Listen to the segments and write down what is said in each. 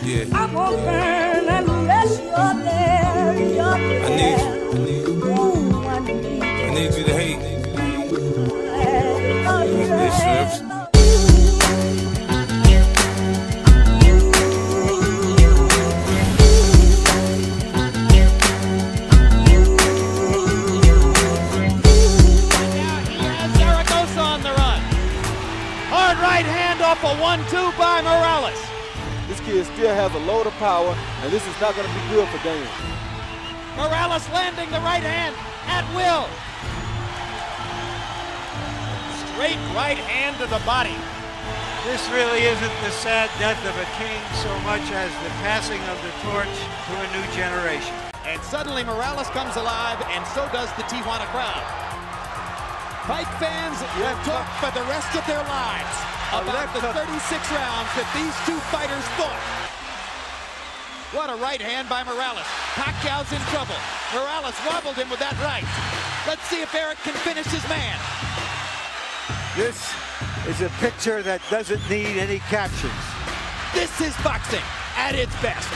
Yeah. I'm gonna burn unless you're there. I need you to hate. Right hand off a 1-2 by Morales. This kid still has a load of power, and this is not going to be good for Dan. Morales landing the right hand at will. Straight right hand to the body. This really isn't the sad death of a king so much as the passing of the torch to a new generation. And suddenly Morales comes alive, and so does the Tijuana crowd. Fight fans will talk for the rest of their lives about the 36 rounds that these two fighters fought. What a right hand by Morales. Pacquiao's in trouble. Morales wobbled him with that right. Let's see if Eric can finish his man. This is a picture that doesn't need any captions. This is boxing at its best.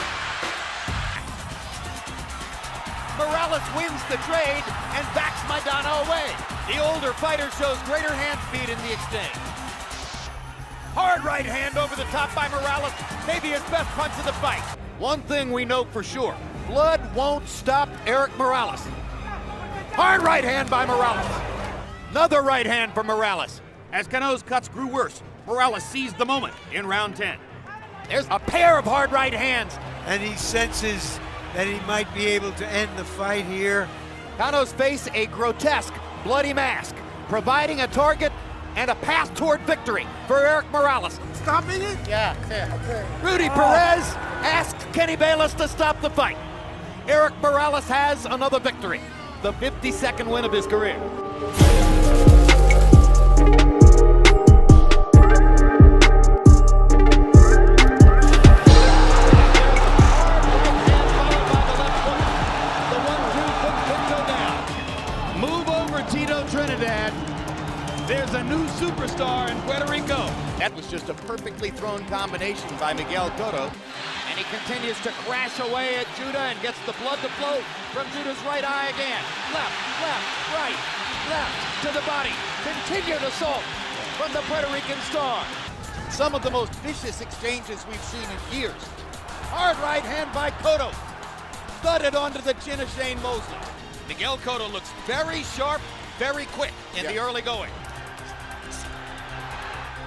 Morales wins the trade and backs Maidana away. The older fighter shows greater hand speed in the exchange. Hard right hand over the top by Morales, maybe his best punch of the fight. One thing we know for sure, blood won't stop Eric Morales. Hard right hand by Morales. Another right hand from Morales. As Cano's cuts grew worse, Morales seized the moment in round 10. There's a pair of hard right hands. And he senses that he might be able to end the fight here. Cano's face a grotesque, bloody mask, providing a target and a path toward victory for Eric Morales. Stopping it? Yeah. Okay. Rudy Perez asked Kenny Bayless to stop the fight. Eric Morales has another victory, the 52nd win of his career. There's a new superstar in Puerto Rico. That was just a perfectly thrown combination by Miguel Cotto. And he continues to crash away at Judah and gets the blood to flow from Judah's right eye again. Left, right, left to the body. Continued assault from the Puerto Rican star. Some of the most vicious exchanges we've seen in years. Hard right hand by Cotto. Thudded onto the chin of Shane Mosley. Miguel Cotto looks very sharp, very quick in the early going.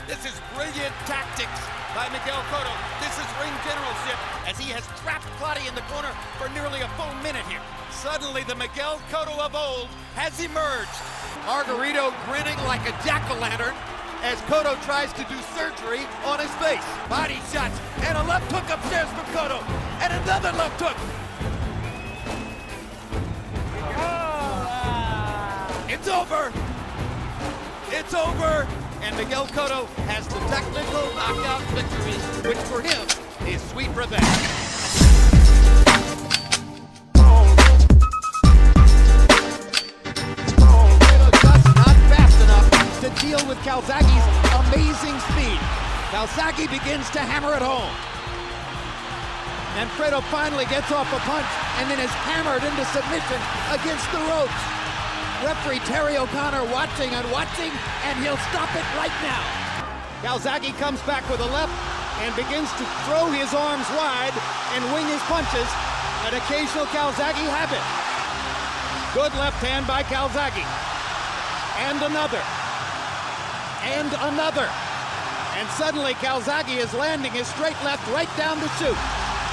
This is brilliant tactics by Miguel Cotto. This is ring generalship as he has trapped Clottey in the corner for nearly a full minute here. Suddenly the Miguel Cotto of old has emerged. Margarito grinning like a jack-o'-lantern as Cotto tries to do surgery on his face. Body shots and a left hook upstairs from Cotto and another left hook. It's over. It's over. And Miguel Cotto has the technical knockout victory, which for him is sweet revenge. Just not fast enough to deal with Calzaghe's amazing speed. Calzaghe begins to hammer it home. And Fredo finally gets off a punch and then is hammered into submission against the ropes. Referee Terry O'Connor watching, and he'll stop it right now. Calzaghe comes back with a left and begins to throw his arms wide and wing his punches. An occasional Calzaghe habit. Good left hand by Calzaghe. And another. And another. And suddenly Calzaghe is landing his straight left right down the chute.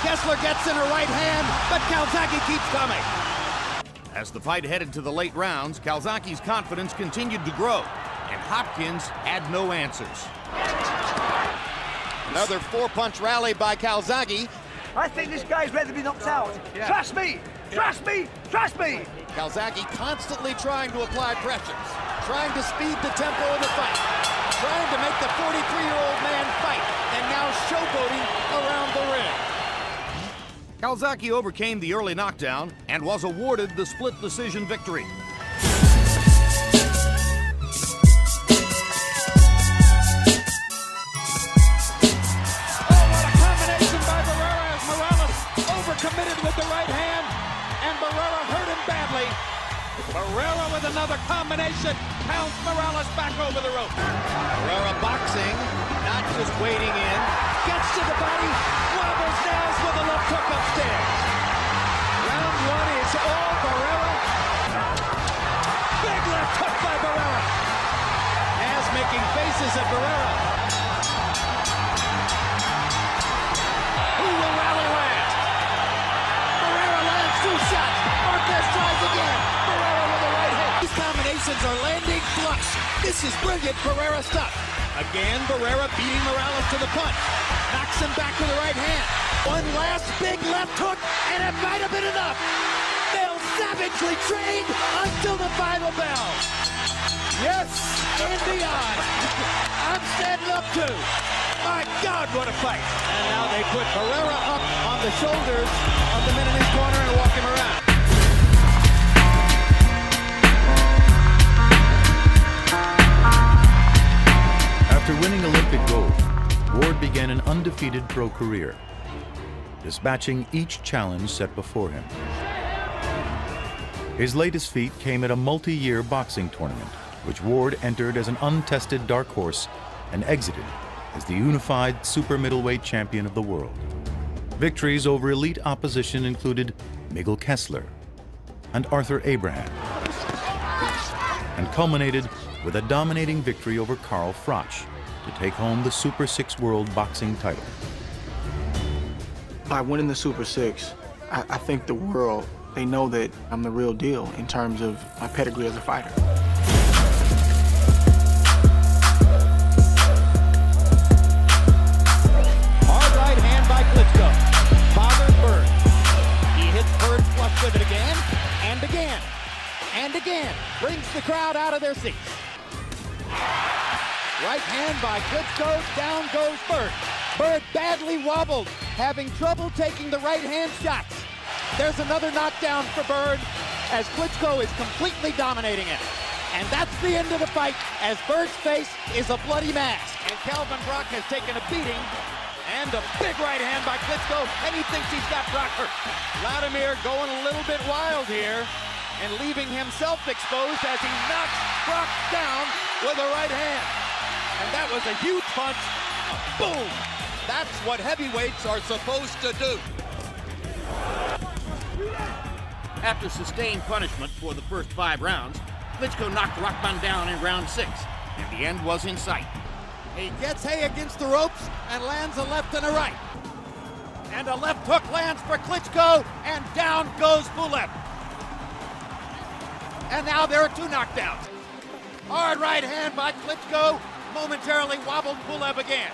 Kessler gets in a right hand, but Calzaghe keeps coming. As the fight headed to the late rounds, Calzaghe's confidence continued to grow, and Hopkins had no answers. Another four-punch rally by Calzaghe. I think this guy's ready to be knocked out. Yeah. Trust me! Trust me! Trust me! Calzaghe constantly trying to apply pressure, trying to speed the tempo of the fight, trying to make the 43-year-old man fight, and now showboating around the ring. Calzaghe overcame the early knockdown and was awarded the split decision victory. Oh, committed with the right hand, and Barrera hurt him badly. Barrera with another combination, pounds Morales back over the rope. Barrera boxing, not just wading in, gets to the body, wobbles down with a left hook upstairs. Round one is all Barrera. Big left hook by Barrera. As making faces at Barrera. Who will rally last? Barrera lands 2 shots. Marquez tries again. Barrera with a right hand. These combinations are landing flush. This is brilliant Barrera stuff. Again, Barrera beating Morales to the punch. Knocks him back with the right hand. One last big left hook, and it might have been enough. They'll savagely trade until the final bell. Yes, and beyond. I'm standing up too. My God, what a fight. And now they put Barrera up on the shoulders of the men in his corner and walk him around. After winning Olympic gold, Ward began an undefeated pro career, dispatching each challenge set before him. His latest feat came at a multi-year boxing tournament, which Ward entered as an untested dark horse and exited as the unified super middleweight champion of the world. Victories over elite opposition included Miguel Kessler and Arthur Abraham, and culminated with a dominating victory over Carl Froch to take home the Super 6 World Boxing title. By winning the Super 6, I think the world, they know that I'm the real deal in terms of my pedigree as a fighter. Hard right hand by Klitschko. Bothers Bird. He hits Bird flush with it again, and again, and again. Brings the crowd out of their seats. Right hand by Klitschko, down goes Bird. Bird badly wobbled, having trouble taking the right hand shots. There's another knockdown for Bird as Klitschko is completely dominating it. And that's the end of the fight as Bird's face is a bloody mask. And Calvin Brock has taken a beating and a big right hand by Klitschko, and he thinks he's got Brock hurt. Wladimir going a little bit wild here and leaving himself exposed as he knocks Brock down with a right hand. And that was a huge punch. Boom! That's what heavyweights are supposed to do. After sustained punishment for the first 5 rounds, Klitschko knocked Rockman down in round 6, and the end was in sight. He gets Hay against the ropes and lands a left and a right. And a left hook lands for Klitschko, and down goes Pulev. And now there are 2 knockdowns. Hard right hand by Klitschko, momentarily wobbled Pulev again.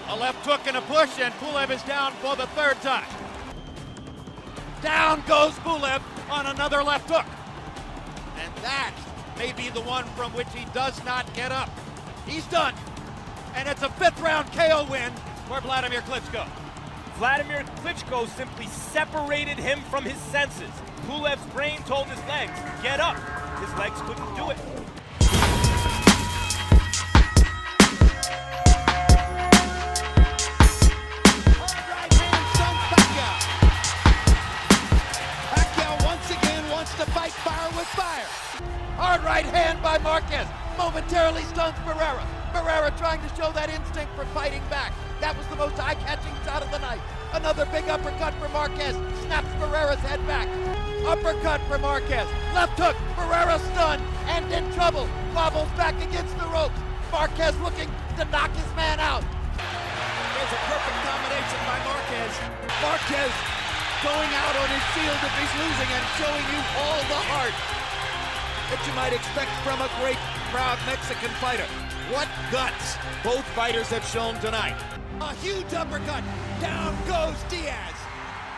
A left hook and a push, and Pulev is down for the 3rd time. Down goes Pulev on another left hook. And that may be the one from which he does not get up. He's done. And it's a 5th round KO win for Wladimir Klitschko. Wladimir Klitschko simply separated him from his senses. Pulev's brain told his legs, get up. His legs couldn't do it. To fight fire with fire. Hard right hand by Marquez. Momentarily stuns Barrera. Barrera trying to show that instinct for fighting back. That was the most eye-catching shot of the night. Another big uppercut for Marquez. Snaps Barrera's head back. Uppercut for Marquez. Left hook. Barrera stunned and in trouble. Wobbles back against the ropes. Marquez looking to knock his man out. There's a perfect combination by Marquez. Marquez going out on his shield if he's losing and showing you all the heart that you might expect from a great, proud Mexican fighter. What guts both fighters have shown tonight. A huge uppercut. Down goes Diaz.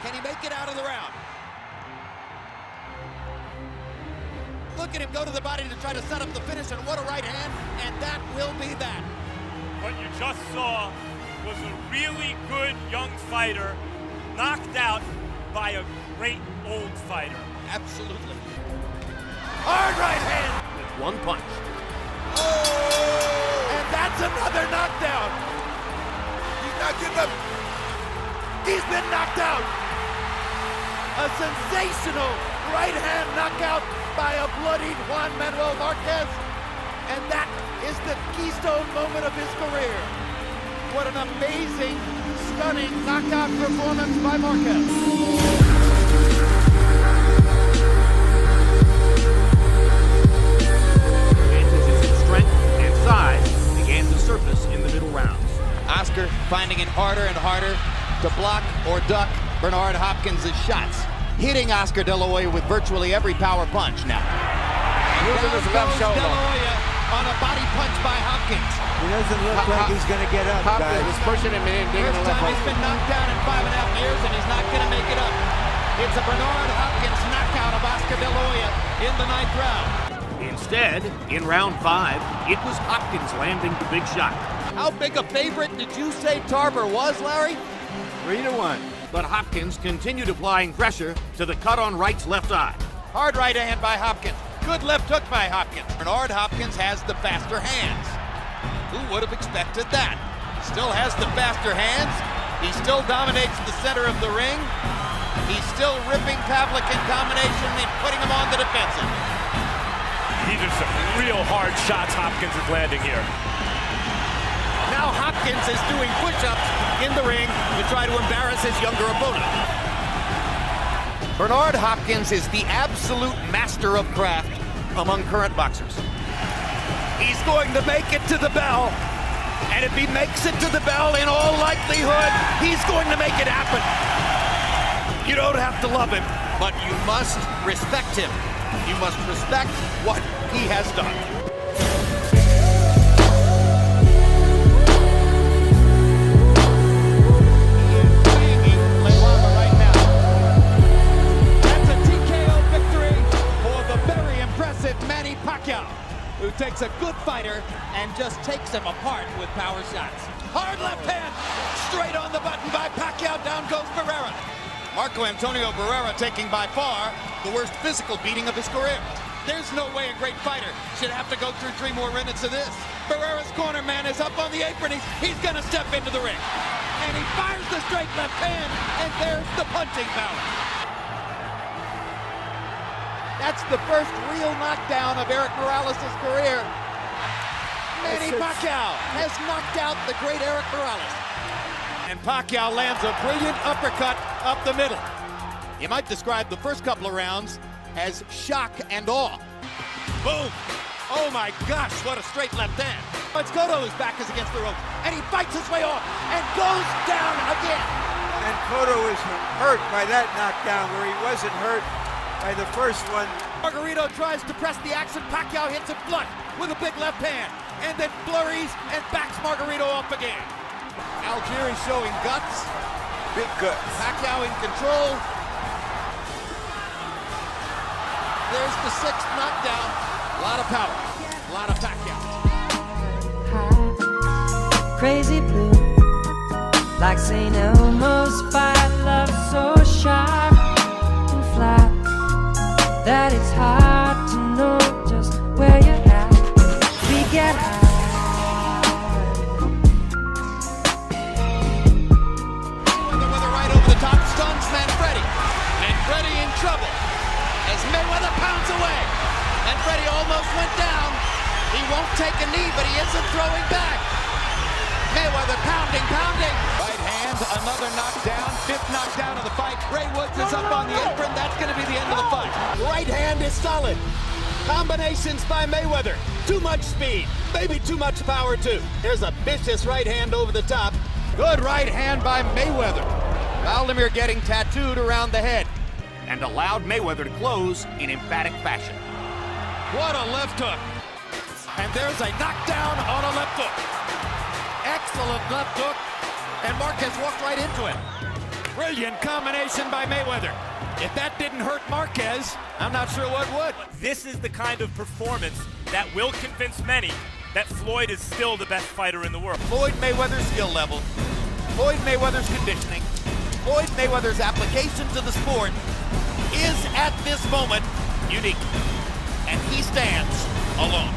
Can he make it out of the round? Look at him go to the body to try to set up the finish, and what a right hand, and that will be that. What you just saw was a really good young fighter knocked out by a great old fighter. Absolutely. Hard right hand with 1 punch. Oh! And that's another knockdown. He's not getting up. He's been knocked out. A sensational right-hand knockout by a bloodied Juan Manuel Marquez. And that is the keystone moment of his career. What an amazing, stunning knockout performance by Marquez. Advantages in strength and size began to surface in the middle rounds. Oscar finding it harder and harder to block or duck Bernard Hopkins' shots, hitting Oscar De La Hoya with virtually every power punch now. Moving his left shoulder. De La Hoya on a body punch by Hopkins. He doesn't look like he's going to get up, Hopkins guys. is pushing him in, digging the First left time he's been knocked down in 5.5 years, and he's not going to make it up. It's a Bernard Hopkins knockout of Oscar De La Hoya in the 9th round. Instead, in round 5, it was Hopkins landing the big shot. How big a favorite did you say Tarver was, Larry? 3-1. But Hopkins continued applying pressure to the cut on Wright's left eye. Hard right hand by Hopkins. Good left hook by Hopkins. Bernard Hopkins has the faster hands. Who would have expected that? Still has the faster hands. He still dominates the center of the ring. He's still ripping Pavlik in combination and putting him on the defensive. These are some real hard shots Hopkins is landing here. Now Hopkins is doing push-ups in the ring to try to embarrass his younger opponent. Bernard Hopkins is the absolute master of craft among current boxers. He's going to make it to the bell, and if he makes it to the bell, in all likelihood, he's going to make it happen. You don't have to love him, but you must respect him. You must respect what he has done. Who takes a good fighter and just takes him apart with power shots. Hard left hand, straight on the button by Pacquiao, down goes Barrera. Marco Antonio Barrera taking by far the worst physical beating of his career. There's no way a great fighter should have to go through 3 more minutes of this. Barrera's corner man is up on the apron, he's gonna step into the ring. And he fires the straight left hand, and there's the punching power. That's the first real knockdown of Eric Morales' career. Manny Pacquiao has knocked out the great Eric Morales. And Pacquiao lands a brilliant uppercut up the middle. You might describe the first couple of rounds as shock and awe. Boom! Oh my gosh, what a straight left hand. But Cotto is back is against the ropes, and he fights his way off and goes down again. And Cotto is hurt by that knockdown where he wasn't hurt by the first one. Margarito tries to press the action. Pacquiao hits him flush with a big left hand, and then flurries and backs Margarito off again. Algieri showing guts. Big guts. Pacquiao in control. There's the 6th knockdown. A lot of power. A lot of Pacquiao. Crazy blue, like St. Elmo's fire, love so sharp and flat that it's hard to know just where you're at. We get high. Mayweather right over the top, stuns Manfredi. Manfredi in trouble as Mayweather pounds away. Manfredi almost went down. He won't take a knee, but he isn't throwing back. Mayweather pounding. Right hand, another knockdown, 5th knockdown of the fight. Ray Woods is up on the apron. That's going to be the end of the fight. Right hand is solid. Combinations by Mayweather. Too much speed, maybe too much power too. There's a vicious right hand over the top. Good right hand by Mayweather. Wladimir getting tattooed around the head. And allowed Mayweather to close in emphatic fashion. What a left hook. And there's a knockdown on a left hook. Excellent left hook. And Marquez walked right into it. Brilliant combination by Mayweather. If that didn't hurt Marquez, I'm not sure what would. This is the kind of performance that will convince many that Floyd is still the best fighter in the world. Floyd Mayweather's skill level, Floyd Mayweather's conditioning, Floyd Mayweather's application to the sport is at this moment unique. And he stands alone.